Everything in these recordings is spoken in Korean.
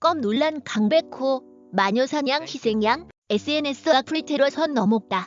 껌 논란 강백호, 마녀사냥 희생양, SNS 악플 테러 선 넘었다.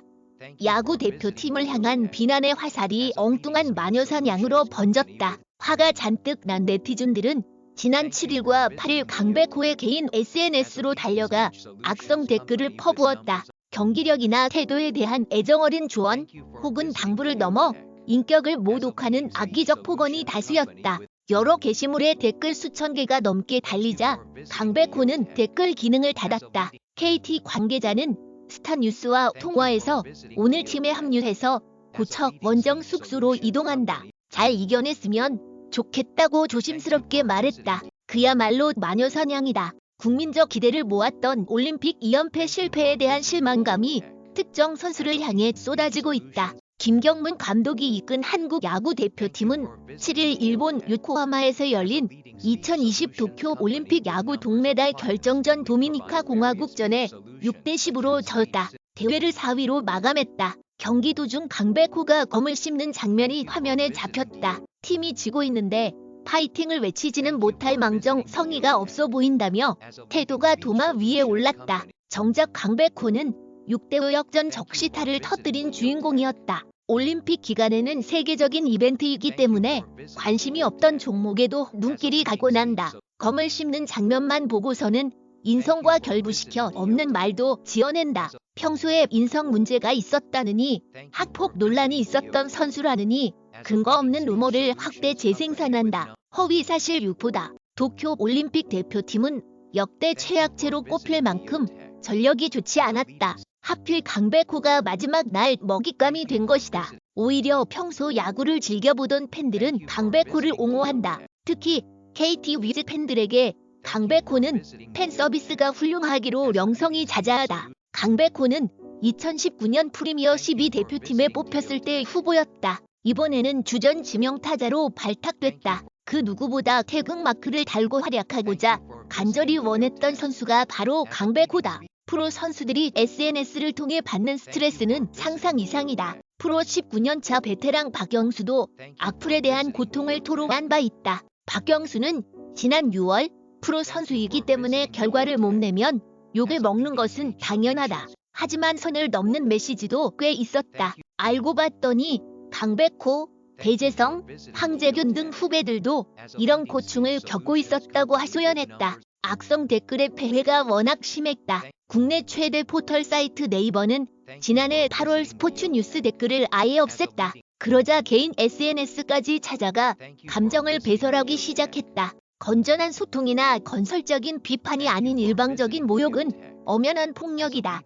야구 대표팀을 향한 비난의 화살이 엉뚱한 마녀사냥으로 번졌다. 화가 잔뜩 난 네티즌들은 지난 7일과 8일 강백호의 개인 SNS로 달려가 악성 댓글을 퍼부었다. 경기력이나 태도에 대한 애정어린 조언 혹은 당부를 넘어 인격을 모독하는 악의적 폭언이 다수였다. 여러 게시물에 댓글 수천 개가 넘게 달리자 강백호는 댓글 기능을 닫았다. KT 관계자는 스타뉴스와 통화에서 오늘 팀에 합류해서 고척 원정 숙소로 이동한다. 잘 이겨냈으면 좋겠다고 조심스럽게 말했다. 그야말로 마녀사냥이다. 국민적 기대를 모았던 올림픽 2연패 실패에 대한 실망감이 특정 선수를 향해 쏟아지고 있다. 김경문 감독이 이끈 한국 야구 대표팀은 7일 일본 요코하마에서 열린 2020 도쿄 올림픽 야구 동메달 결정전 도미니카 공화국전에 6대10으로 졌다. 대회를 4위로 마감했다. 경기 도중 강백호가 검을 씹는 장면이 화면에 잡혔다. 팀이 지고 있는데 파이팅을 외치지는 못할 망정 성의가 없어 보인다며 태도가 도마 위에 올랐다. 정작 강백호는 6대5 역전 적시타를 터뜨린 주인공이었다. 올림픽 기간에는 세계적인 이벤트이기 때문에 관심이 없던 종목에도 눈길이 가고 난다. 검을 씹는 장면만 보고서는 인성과 결부시켜 없는 말도 지어낸다. 평소에 인성 문제가 있었다느니 학폭 논란이 있었던 선수라느니 근거 없는 루머를 확대 재생산한다. 허위사실 유포다. 도쿄 올림픽 대표팀은 역대 최악체로 꼽힐 만큼 전력이 좋지 않았다. 하필 강백호가 마지막 날 먹잇감이 된 것이다. 오히려 평소 야구를 즐겨보던 팬들은 강백호를 옹호한다. 특히 KT 위즈 팬들에게 강백호는 팬 서비스가 훌륭하기로 명성이 자자하다. 강백호는 2019년 프리미어 12 대표팀에 뽑혔을 때 후보였다. 이번에는 주전 지명타자로 발탁됐다. 그 누구보다 태극마크를 달고 활약하고자 간절히 원했던 선수가 바로 강백호다. 프로 선수들이 SNS를 통해 받는 스트레스는 상상 이상이다. 프로 19년차 베테랑 박경수도 악플에 대한 고통을 토로한 바 있다. 박경수는 지난 6월 프로 선수이기 때문에 결과를 못 내면 욕을 먹는 것은 당연하다. 하지만 선을 넘는 메시지도 꽤 있었다. 알고 봤더니 강백호, 배재성, 황재균 등 후배들도 이런 고충을 겪고 있었다고 하소연했다. 악성 댓글의 폐해가 워낙 심했다. 국내 최대 포털 사이트 네이버는 지난해 8월 스포츠 뉴스 댓글을 아예 없앴다. 그러자 개인 SNS까지 찾아가 감정을 배설하기 시작했다. 건전한 소통이나 건설적인 비판이 아닌 일방적인 모욕은 엄연한 폭력이다.